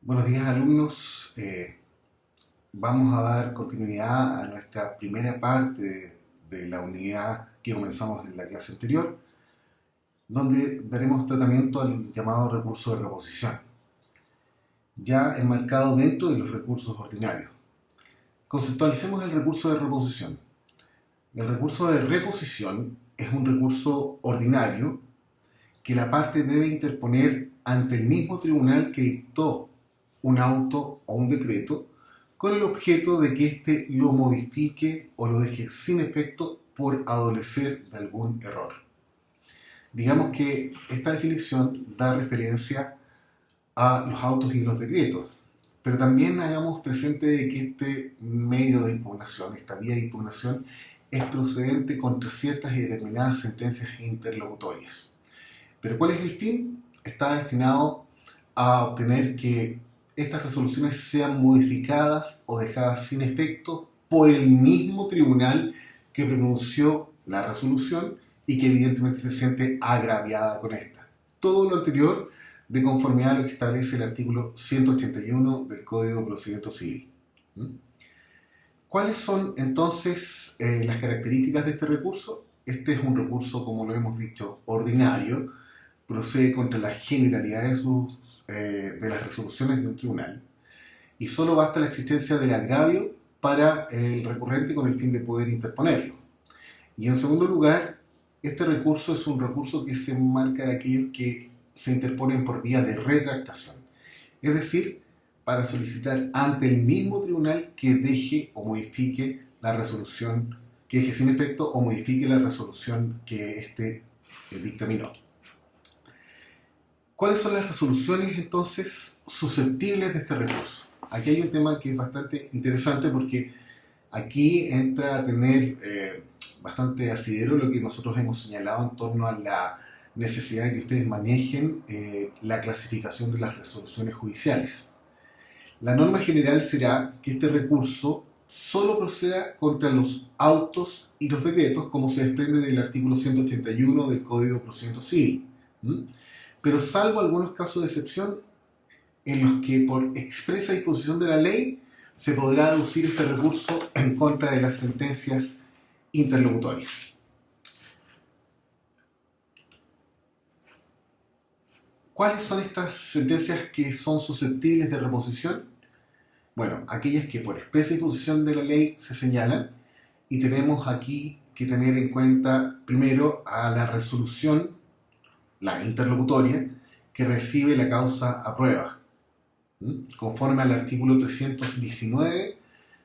Buenos días, alumnos. Vamos a dar continuidad a nuestra primera parte de la unidad que comenzamos en la clase anterior, donde daremos tratamiento al llamado recurso de reposición, ya enmarcado dentro de los recursos ordinarios. Conceptualicemos el recurso de reposición. El recurso de reposición es un recurso ordinario que la parte debe interponer ante el mismo tribunal que dictó un auto o un decreto, con el objeto de que éste lo modifique o lo deje sin efecto por adolecer de algún error. Digamos que esta definición da referencia a los autos y los decretos, pero también hagamos presente de que este medio de impugnación, esta vía de impugnación, es procedente contra ciertas y determinadas sentencias interlocutorias. Pero ¿cuál es el fin? Está destinado a obtener que estas resoluciones sean modificadas o dejadas sin efecto por el mismo tribunal que pronunció la resolución y que evidentemente se siente agraviada con esta. Todo lo anterior de conformidad a lo que establece el artículo 181 del Código de Procedimiento Civil. ¿Cuáles son entonces las características de este recurso? Este es un recurso, como lo hemos dicho, ordinario, procede contra la generalidad de las resoluciones de un tribunal y solo basta la existencia del agravio para el recurrente con el fin de poder interponerlo. Y en segundo lugar, este recurso es un recurso que se enmarca de aquellos que se interponen por vía de retractación, es decir, para solicitar ante el mismo tribunal que deje o modifique la resolución, que deje sin efecto o modifique la resolución que éste dictaminó. ¿Cuáles son las resoluciones entonces susceptibles de este recurso? Aquí hay un tema que es bastante interesante porque aquí entra a tener bastante asidero lo que nosotros hemos señalado en torno a la necesidad de que ustedes manejen la clasificación de las resoluciones judiciales. La norma general será que este recurso solo proceda contra los autos y los decretos, como se desprende del artículo 181 del Código de Procedimiento Civil. Pero salvo algunos casos de excepción en los que por expresa disposición de la ley se podrá aducir este recurso en contra de las sentencias interlocutorias. ¿Cuáles son estas sentencias que son susceptibles de reposición? Bueno, aquellas que por expresa disposición de la ley se señalan, y tenemos aquí que tener en cuenta primero a la resolución, la interlocutoria, que recibe la causa a prueba, conforme al artículo 319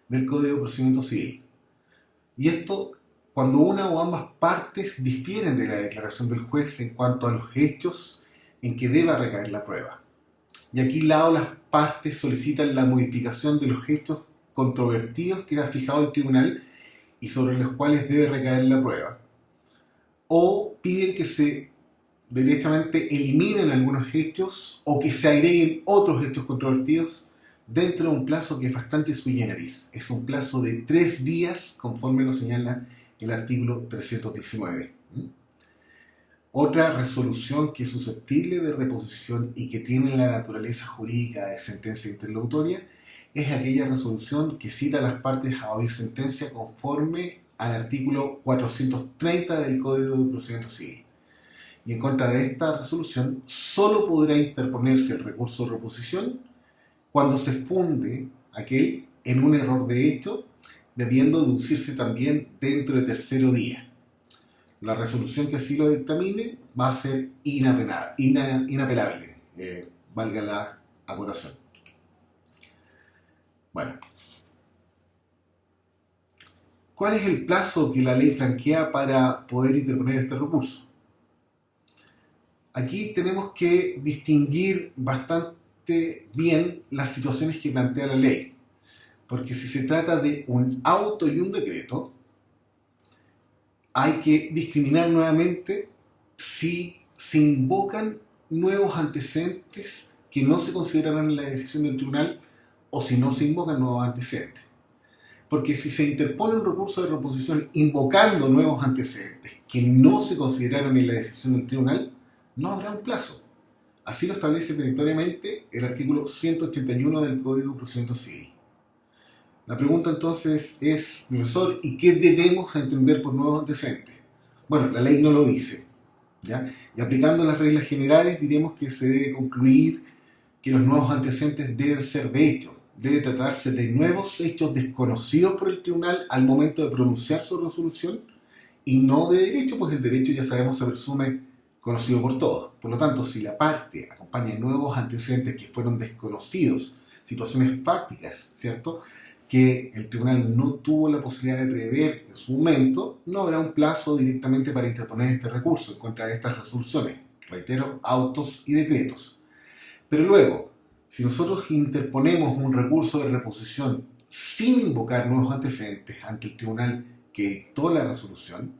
del Código de Procedimiento Civil. Y esto cuando una o ambas partes difieren de la declaración del juez en cuanto a los hechos en que deba recaer la prueba. Y aquí las partes solicitan la modificación de los hechos controvertidos que ha fijado el tribunal y sobre los cuales debe recaer la prueba. O piden que se derechamente eliminen algunos hechos o que se agreguen otros hechos controvertidos dentro de un plazo que es bastante sui generis. Es un plazo de 3 días, conforme lo señala el artículo 319. Otra resolución que es susceptible de reposición y que tiene la naturaleza jurídica de sentencia interlocutoria es aquella resolución que cita a las partes a oír sentencia conforme al artículo 430 del Código de Procedimiento Civil. Y en contra de esta resolución solo podrá interponerse el recurso de reposición cuando se funde aquel en un error de hecho, debiendo deducirse también dentro de tercero día. La resolución que así lo dictamine va a ser inapelable, valga la acotación. Bueno, ¿cuál es el plazo que la ley franquea para poder interponer este recurso? Aquí tenemos que distinguir bastante bien las situaciones que plantea la ley, porque si se trata de un auto y un decreto, hay que discriminar nuevamente si se invocan nuevos antecedentes que no se considerarán en la decisión del tribunal o si no se invocan nuevos antecedentes. Porque si se interpone un recurso de reposición invocando nuevos antecedentes que no se consideraron en la decisión del tribunal, no habrá un plazo. Así lo establece perentoriamente el artículo 181 del Código de Procedimiento Civil. La pregunta entonces es, profesor, ¿y qué debemos entender por nuevos antecedentes? Bueno, la ley no lo dice, ¿ya? Y aplicando las reglas generales diremos que se debe concluir que los nuevos antecedentes deben ser de hecho. Debe tratarse de nuevos hechos desconocidos por el tribunal al momento de pronunciar su resolución y no de derecho, pues el derecho ya sabemos se presume conocido por todos. Por lo tanto, si la parte acompaña nuevos antecedentes que fueron desconocidos, situaciones fácticas, ¿cierto?, que el tribunal no tuvo la posibilidad de prever en su momento, no habrá un plazo directamente para interponer este recurso en contra de estas resoluciones. Reitero, autos y decretos. Pero luego, si nosotros interponemos un recurso de reposición sin invocar nuevos antecedentes ante el tribunal que dictó la resolución,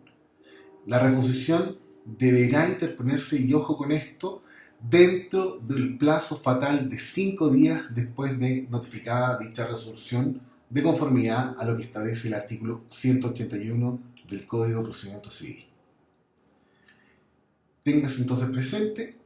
la reposición deberá interponerse, y ojo con esto, dentro del plazo fatal de 5 días después de notificada dicha resolución, de conformidad a lo que establece el artículo 181 del Código de Procedimiento Civil. Téngase entonces presente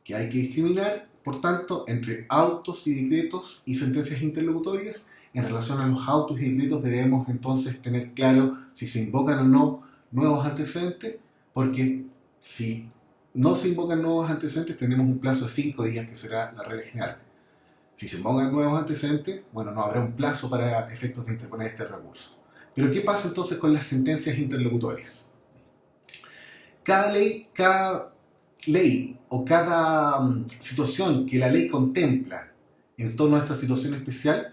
que hay que discriminar, por tanto, entre autos y decretos y sentencias interlocutorias. En relación a los autos y decretos debemos entonces tener claro si se invocan o no nuevos antecedentes, porque si no se invocan nuevos antecedentes tenemos un plazo de 5 días, que será la regla general. Si se invocan nuevos antecedentes, bueno, no habrá un plazo para efectos de interponer este recurso. Pero ¿qué pasa entonces con las sentencias interlocutorias? Cada ley o cada situación que la ley contempla en torno a esta situación especial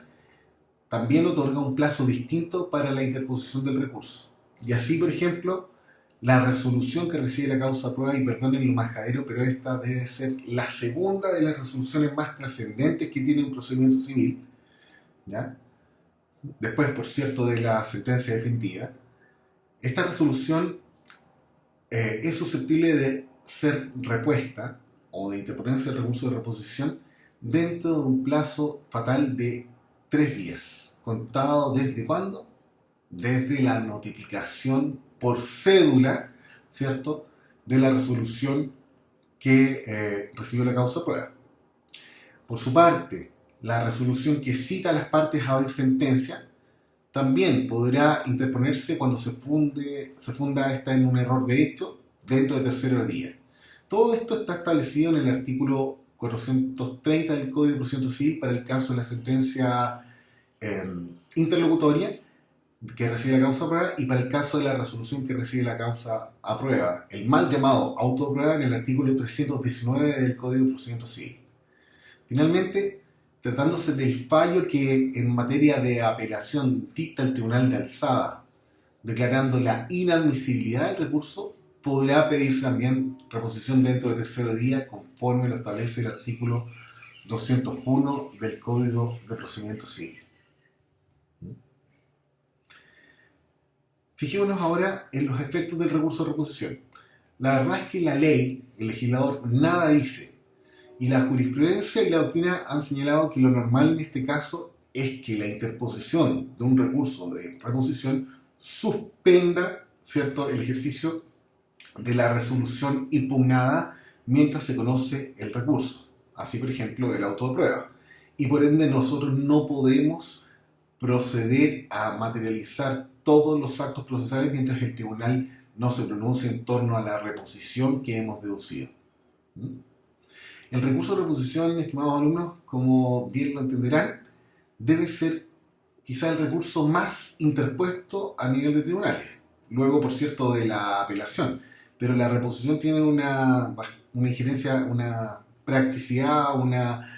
también otorga un plazo distinto para la interposición del recurso. Y así, por ejemplo, la resolución que recibe la causa prueba, y perdonen lo majadero, pero esta debe ser la segunda de las resoluciones más trascendentes que tiene un procedimiento civil, ¿ya? Después, por cierto, de la sentencia definitiva. Esta resolución es susceptible de ser repuesta o de interponerse el recurso de reposición dentro de un plazo fatal de 3 días. ¿Contado desde cuándo? Desde la notificación por cédula, ¿cierto?, de la resolución que recibió la causa prueba. Por su parte, la resolución que cita a las partes a oír sentencia también podrá interponerse cuando se funda esta en un error de hecho dentro de tercero día. Todo esto está establecido en el artículo 430 del Código de Procedimiento Civil para el caso de la sentencia interlocutoria que recibe la causa a prueba, y para el caso de la resolución que recibe la causa a prueba, el mal llamado auto de prueba, en el artículo 319 del Código de Procedimiento Civil. Finalmente, tratándose del fallo que en materia de apelación dicta el Tribunal de Alzada, declarando la inadmisibilidad del recurso, podrá pedirse también reposición dentro de tercero día, conforme lo establece el artículo 201 del Código de Procedimiento Civil. Fijémonos ahora en los efectos del recurso de reposición. La verdad es que la ley, el legislador, nada dice, y la jurisprudencia y la doctrina han señalado que lo normal en este caso es que la interposición de un recurso de reposición suspenda, ¿cierto?, el ejercicio de la resolución impugnada mientras se conoce el recurso. Así, por ejemplo, el auto de prueba. Y por ende nosotros no podemos proceder a materializar todos los actos procesales mientras el tribunal no se pronuncie en torno a la reposición que hemos deducido. El recurso de reposición, estimados alumnos, como bien lo entenderán, debe ser quizá el recurso más interpuesto a nivel de tribunales, luego, por cierto, de la apelación. Pero la reposición tiene una injerencia, una practicidad, una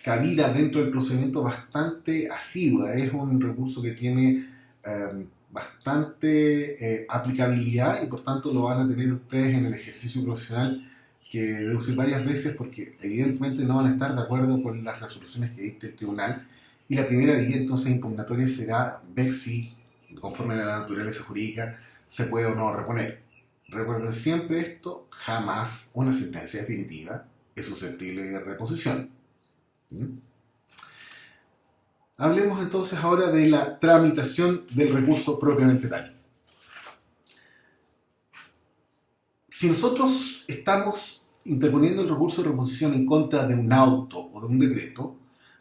cabida dentro del procedimiento bastante asidua. Es un recurso que tiene bastante aplicabilidad, y por tanto lo van a tener ustedes en el ejercicio profesional que deducir varias veces, porque evidentemente no van a estar de acuerdo con las resoluciones que dicte el tribunal, y la primera vía entonces impugnatoria será ver si, conforme a la naturaleza jurídica, se puede o no reponer. Recuerden siempre esto: jamás una sentencia definitiva es susceptible de reposición. Hablemos entonces ahora de la tramitación del recurso propiamente tal. Si nosotros estamos interponiendo el recurso de reposición en contra de un auto o de un decreto,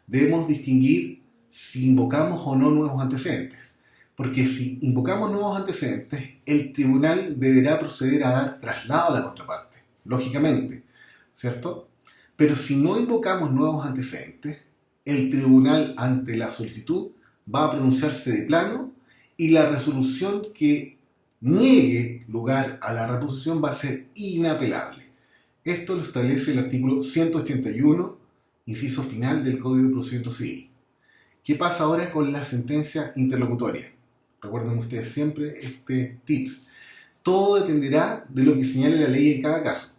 debemos distinguir si invocamos o no nuevos antecedentes. Porque si invocamos nuevos antecedentes, el tribunal deberá proceder a dar traslado a la contraparte, lógicamente, ¿cierto? Pero si no invocamos nuevos antecedentes, el tribunal ante la solicitud va a pronunciarse de plano y la resolución que niegue lugar a la reposición va a ser inapelable. Esto lo establece el artículo 181, inciso final del Código de Procedimiento Civil. ¿Qué pasa ahora con la sentencia interlocutoria? Recuerden ustedes siempre este tips. Todo dependerá de lo que señale la ley en cada caso.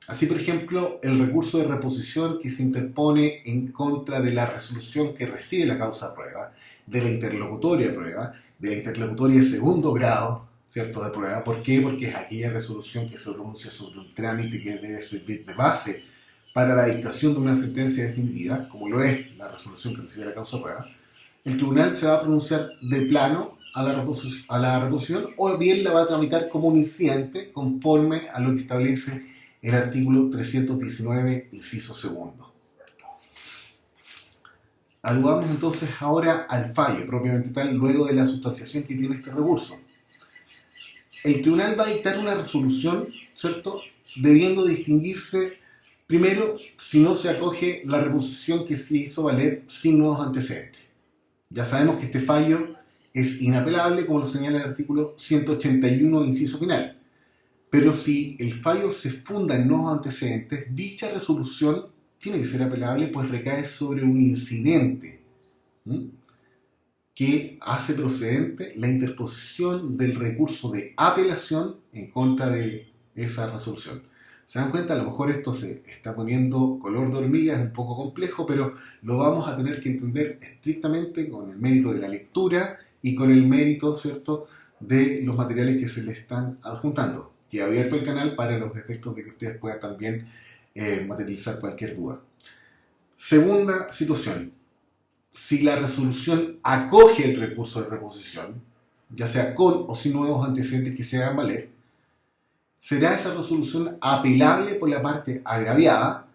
Así, por ejemplo, el recurso de reposición que se interpone en contra de la resolución que recibe la causa de prueba, de la interlocutoria de prueba, de la interlocutoria de segundo grado, ¿cierto?, de prueba. ¿Por qué? Porque es aquella resolución que se pronuncia sobre un trámite que debe servir de base para la dictación de una sentencia definitiva, como lo es la resolución que recibe la causa de prueba. El tribunal se va a pronunciar de plano a la reposición o bien la va a tramitar como un incidente conforme a lo que establece el artículo 319, inciso segundo. Aludamos entonces ahora al fallo propiamente tal luego de la sustanciación que tiene este recurso. El tribunal va a dictar una resolución, ¿cierto?, debiendo distinguirse primero si no se acoge la reposición que se hizo valer sin nuevos antecedentes. Ya sabemos que este fallo es inapelable, como lo señala el artículo 181, inciso final. Pero si el fallo se funda en nuevos antecedentes, dicha resolución tiene que ser apelable, pues recae sobre un incidente que hace procedente la interposición del recurso de apelación en contra de esa resolución. ¿Se dan cuenta? A lo mejor esto se está poniendo color de hormiga, es un poco complejo, pero lo vamos a tener que entender estrictamente con el mérito de la lectura y con el mérito, ¿cierto?, de los materiales que se le están adjuntando. Y he abierto el canal para los efectos de que ustedes puedan también materializar cualquier duda. Segunda situación. Si la resolución acoge el recurso de reposición, ya sea con o sin nuevos antecedentes que se hagan valer, será esa resolución apelable por la parte agraviada,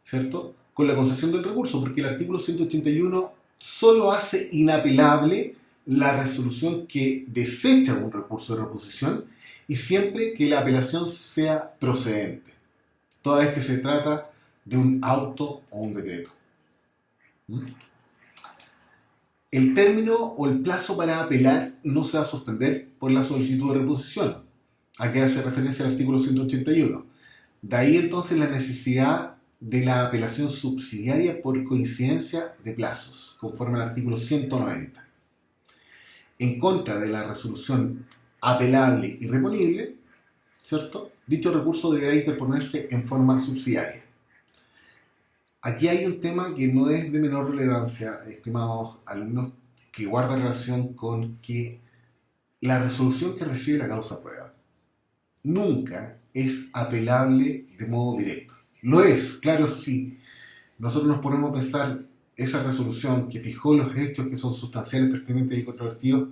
¿cierto?, con la concesión del recurso, porque el artículo 181 solo hace inapelable la resolución que desecha un recurso de reposición y siempre que la apelación sea procedente, toda vez que se trata de un auto o un decreto. El término o el plazo para apelar no se va a suspender por la solicitud de reposición, a que hace referencia al artículo 181. De ahí entonces la necesidad de la apelación subsidiaria por coincidencia de plazos, conforme al artículo 190. En contra de la resolución apelable y reponible, ¿cierto?, dicho recurso deberá interponerse en forma subsidiaria. Aquí hay un tema que no es de menor relevancia, estimados alumnos, que guarda relación con que la resolución que recibe la causa prueba nunca es apelable de modo directo. Lo es, claro, sí. Nosotros nos ponemos a pensar esa resolución que fijó los hechos que son sustanciales, pertinentes y controvertidos,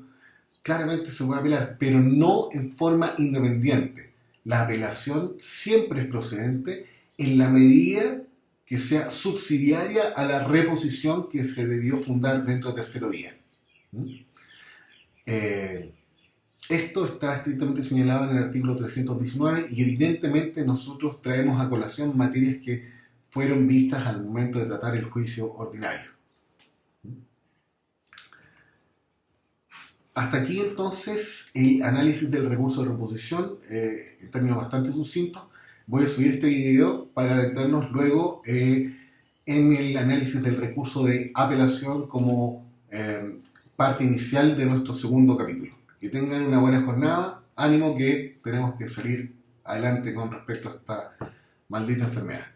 claramente se puede apelar, pero no en forma independiente. La apelación siempre es procedente en la medida que sea subsidiaria a la reposición que se debió fundar dentro del tercero día. Esto está estrictamente señalado en el artículo 319 y evidentemente nosotros traemos a colación materias que fueron vistas al momento de tratar el juicio ordinario. Hasta aquí entonces el análisis del recurso de reposición en términos bastante sucintos. Voy a subir este video para adentrarnos luego en el análisis del recurso de apelación como parte inicial de nuestro segundo capítulo. Que tengan una buena jornada, ánimo que tenemos que salir adelante con respecto a esta maldita enfermedad.